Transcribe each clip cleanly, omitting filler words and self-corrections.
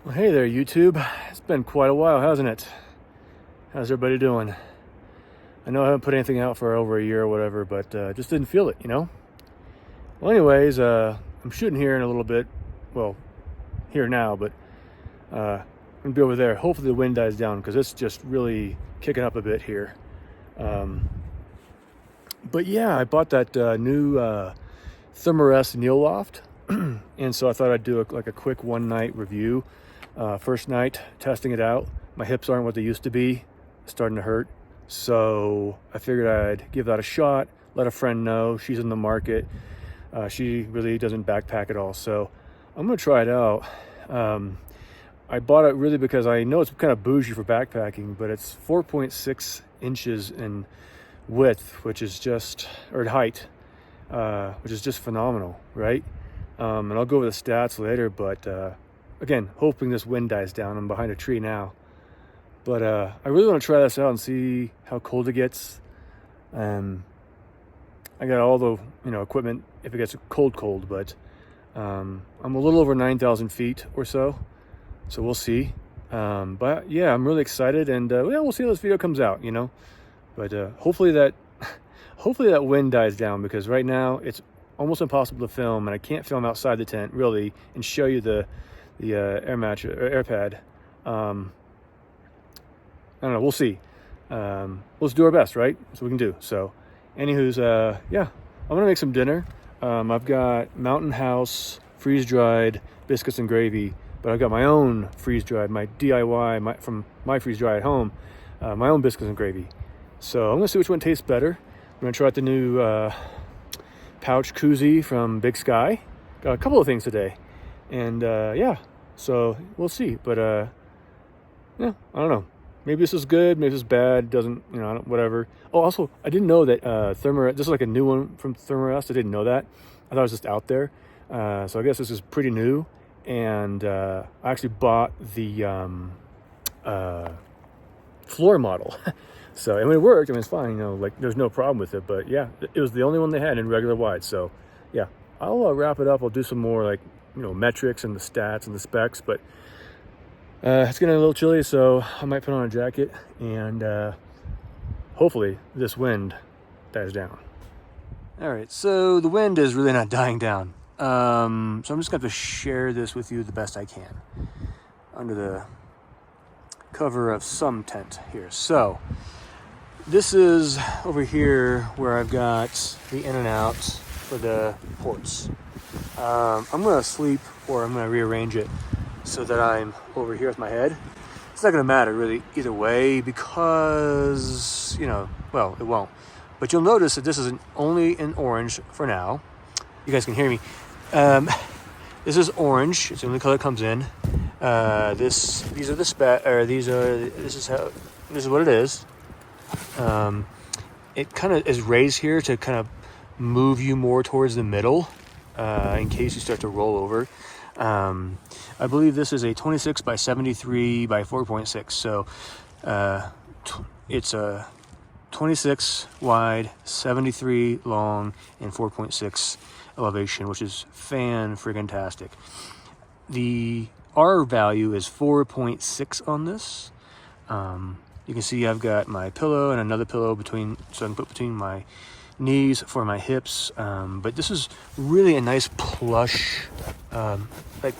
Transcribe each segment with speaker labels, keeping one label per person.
Speaker 1: Well, hey there, YouTube. It's been quite a while, hasn't it? How's everybody doing? I know I haven't put anything out for over a year or whatever, but just didn't feel it, you know? Well, anyways, I'm shooting here in a little bit. Well, here now, but I'm going to be over there. Hopefully the wind dies down because it's just really kicking up a bit here. But yeah, I bought that new Thermarest Neoloft. And so I thought I'd do a quick one-night review. First night testing it out. My hips aren't what they used to be. It's starting to hurt. So I figured I'd give that a shot, let a friend know. She's in the market. She really doesn't backpack at all. So I'm going to try it out. I bought it really because I know it's kind of bougie for backpacking, but it's 4.6 inches in width, which is just, or height, which is just phenomenal, right? And I'll go over the stats later, but again, hoping this wind dies down. I'm behind a tree now. But I really want to try this out and see how cold it gets. I got all the equipment if it gets cold, but I'm a little over 9,000 feet or so. So we'll see. But yeah, I'm really excited, and yeah, we'll see how this video comes out, But hopefully that wind dies down, because right now it's almost impossible to film, and I can't film outside the tent really and show you the air pad. I don't know, we'll see. Let's do our best, right? That's what we can do. So anywho's, yeah, I'm gonna make some dinner. I've got Mountain House freeze-dried biscuits and gravy, but I've got my own freeze-dried, my DIY, from my freeze-dry at home, my own biscuits and gravy. So I'm gonna see which one tastes better. I'm gonna try out the new pouch koozie from Big Sky. Got a couple of things today, and yeah, so we'll see. But yeah, I don't know. Maybe this is good, maybe this is bad. Doesn't, whatever. Oh, also, I didn't know that Thermarest, this is like a new one from Thermarest. I didn't know that. I thought it was just out there. So I guess this is pretty new. And I actually bought the floor model. So, and when it worked, it's fine, there's no problem with it. But yeah, it was the only one they had in regular wide. So yeah, I'll wrap it up. I'll do some more metrics and the stats and the specs. But it's getting a little chilly, so I might put on a jacket, and hopefully this wind dies down. All right, so the wind is really not dying down. So I'm just going to have to share this with you the best I can under the cover of some tent here. So this is over here where I've got the in and out for the ports. I'm going to sleep, or I'm going to rearrange it so that I'm over here with my head. It's not going to matter really either way, because, well, it won't. But you'll notice that this is only in orange for now. You guys can hear me. This is orange. It's the only color it comes in. This is what it is. It kind of is raised here to kind of move you more towards the middle, in case you start to roll over. I believe this is a 26 by 73 by 4.6. So it's a 26 wide, 73 long, and 4.6 elevation, which is fan-friggin-tastic. The R value is 4.6 on this. You can see I've got my pillow and another pillow so I can put between my knees for my hips. But this is really a nice plush,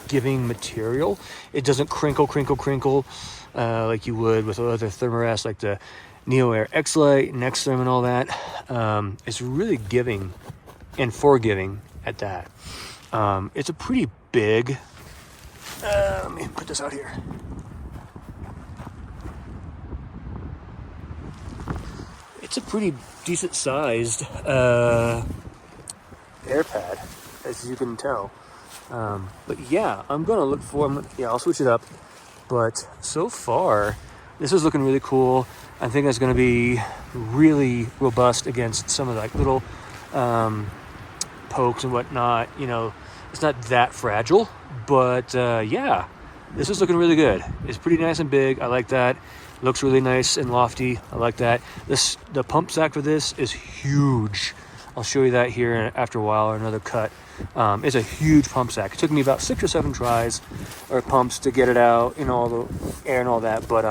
Speaker 1: giving material. It doesn't crinkle like you would with other Thermarest, like the Neo Air X-Lite and X-Therm and all that. It's really giving and forgiving at that. It's a pretty big, let me put this out here. It's a pretty decent sized air pad, as you can tell. But yeah, I'm gonna look for, I'll switch it up. But so far, this is looking really cool. I think it's gonna be really robust against some of little pokes and whatnot. It's not that fragile, but yeah, this is looking really good. It's pretty nice and big. I like that. Looks really nice and lofty. I like that. The pump sack for this is huge. I'll show you that here after a while, or another cut. It's a huge pump sack. It took me about 6 or 7 tries or pumps to get it out, all the air and all that. But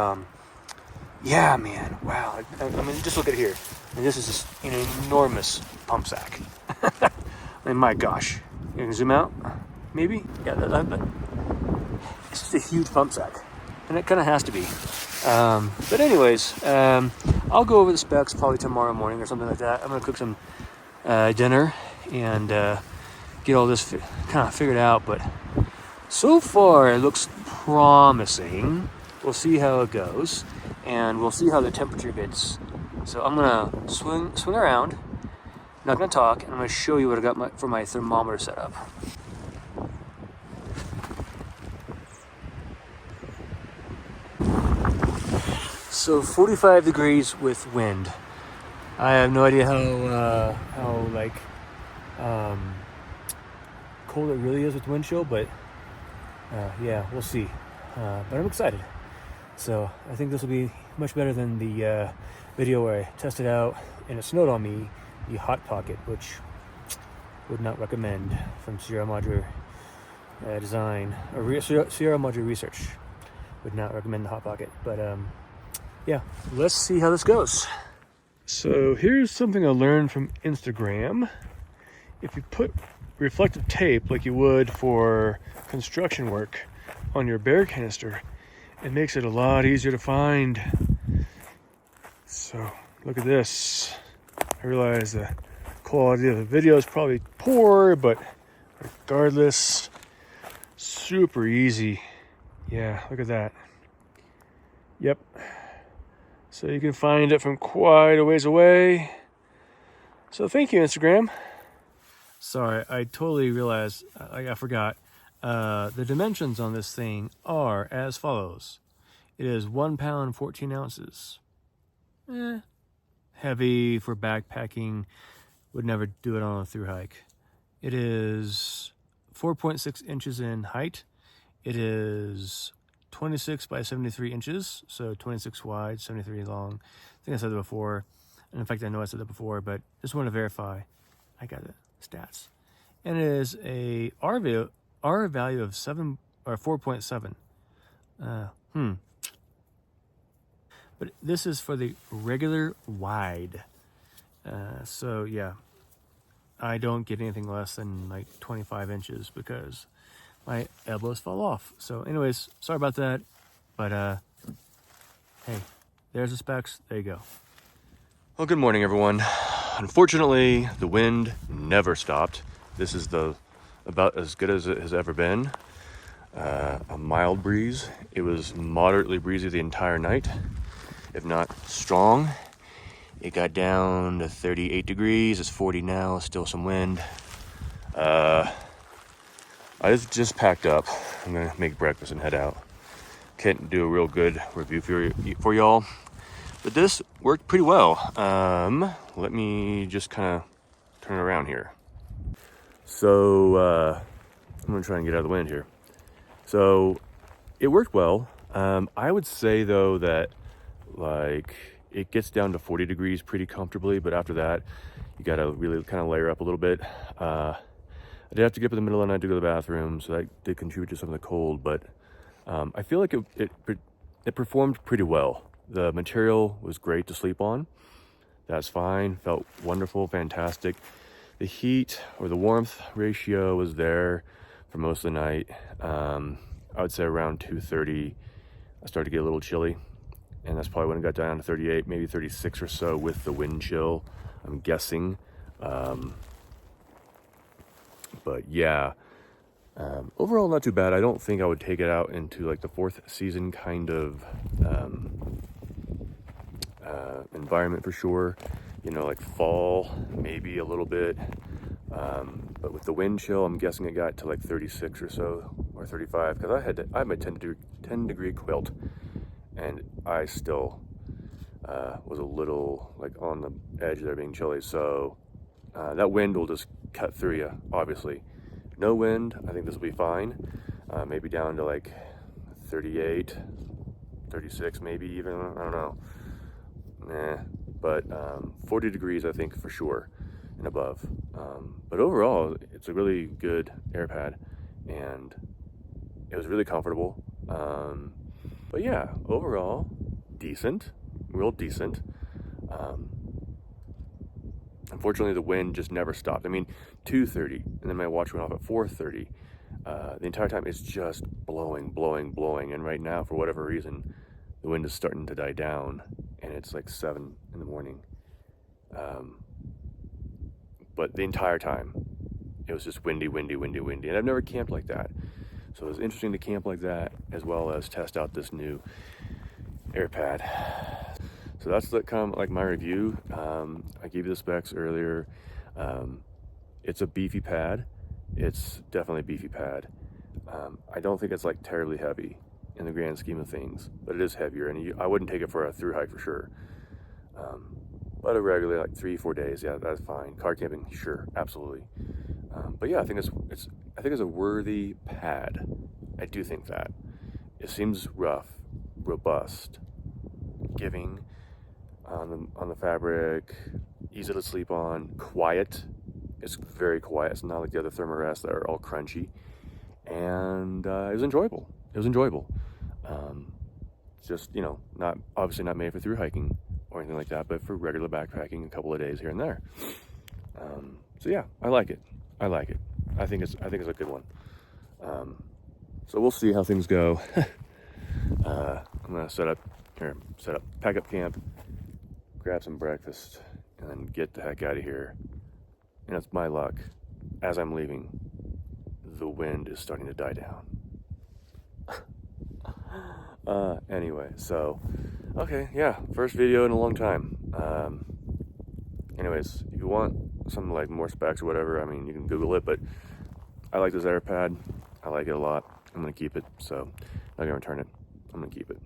Speaker 1: yeah, man, wow. I mean, just look at it here. I mean, this is just an enormous pump sack. I mean, my gosh. You can zoom out, maybe? Yeah, it's just a huge pump sack. And it kind of has to be. But anyways, I'll go over the specs probably tomorrow morning or something like that. I'm going to cook some dinner and get all this kind of figured out. But so far, it looks promising. We'll see how it goes. And we'll see how the temperature gets. So I'm going to swing around. I'm not going to talk. And I'm going to show you what I got for my thermometer setup. So 45 degrees with wind. I have no idea how cold it really is with wind chill, but yeah, we'll see. But I'm excited. So I think this will be much better than the video where I tested out and it snowed on me the Hot Pocket, which would not recommend, from Sierra Madre Design or Sierra Madre Research. Would not recommend the Hot Pocket, but yeah, let's see how this goes. So here's something I learned from Instagram. If you put reflective tape like you would for construction work on your bear canister, it makes it a lot easier to find. So look at this. I realize the quality of the video is probably poor, but regardless, super easy. Yeah, look at that. Yep. So you can find it from quite a ways away. So thank you, Instagram. Sorry, I totally realized, I forgot. The dimensions on this thing are as follows. It is 1 pound, 14 ounces. Heavy for backpacking. Would never do it on a through hike. It is 4.6 inches in height. It is 26 by 73 inches, so 26 wide, 73 long. I think I said that before. And in fact, I know I said that before, but just want to verify. I got the stats. And it is a R value of 7 or 4.7. But this is for the regular wide. So yeah, I don't get anything less than like 25 inches because my elbows fall off. So anyways, sorry about that. But hey, there's the specs. There you go. Well, good morning, everyone. Unfortunately, the wind never stopped. This is about as good as it has ever been. A mild breeze. It was moderately breezy the entire night, if not strong. It got down to 38 degrees. It's 40 now. Still some wind. I just packed up. I'm gonna make breakfast and head out. Can't do a real good review for y'all, but this worked pretty well. Let me just kind of turn around here. So I'm gonna try and get out of the wind here. So it worked well. I would say though that like it gets down to 40 degrees pretty comfortably, but after that you gotta really kind of layer up a little bit. I did have to get up in the middle of the night to go to the bathroom, so that did contribute to some of the cold, but I feel like it performed pretty well. The material was great to sleep on. That's fine. Felt wonderful, fantastic. The heat or the warmth ratio was there for most of the night. I would say around 2:30, I started to get a little chilly, and that's probably when it got down to 38, maybe 36 or so with the wind chill, I'm guessing. But yeah, overall not too bad. I don't think I would take it out into like the 4th season kind of environment for sure. Like fall, maybe a little bit. But with the wind chill, I'm guessing it got to like 36 or so, or 35, because I had my 10 degree quilt, and I still was a little like on the edge there being chilly. So that wind will just cut through you, obviously. No wind, I think this will be fine. Maybe down to like 38, 36 maybe even, I don't know. But 40 degrees I think for sure. and above. But overall, it's a really good AirPad, and it was really comfortable. But yeah, overall, decent, real decent. Unfortunately, the wind just never stopped. I mean, 2:30, and then my watch went off at 4:30. The entire time it's just blowing, blowing, blowing. And right now, for whatever reason, the wind is starting to die down, and it's like 7 in the morning. But the entire time, it was just windy, windy, windy, windy. And I've never camped like that. So it was interesting to camp like that, as well as test out this new AirPad. So that's kind of like my review. I gave you the specs earlier. It's a beefy pad. It's definitely a beefy pad. I don't think it's like terribly heavy in the grand scheme of things, but it is heavier, and I wouldn't take it for a through hike for sure. But a regular, like 3-4 days, yeah, that's fine. Car camping, sure, absolutely. But yeah, I think it's a worthy pad. I do think that. It seems rough, robust, giving on the fabric, easy to sleep on, quiet. It's very quiet. It's not like the other Thermarest that are all crunchy. And it was enjoyable. It was enjoyable. Just, you know, obviously not made for through hiking or anything like that, but for regular backpacking, a couple of days here and there. So yeah, I like it. I like it. I think it's a good one. So we'll see how things go. I'm gonna pack up camp, grab some breakfast, and then get the heck out of here. And it's my luck, as I'm leaving, the wind is starting to die down. Anyway, so, okay, yeah, first video in a long time. Anyways, if you want something like more specs or whatever, I mean, you can Google it, but I like this AirPad. I like it a lot. I'm gonna keep it, so I'm not gonna return it. I'm gonna keep it.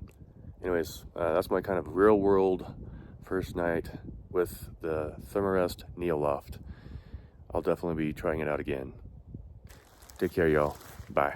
Speaker 1: Anyways, that's my kind of real world first night with the Thermarest Neoloft. I'll definitely be trying it out again. Take care, y'all. Bye.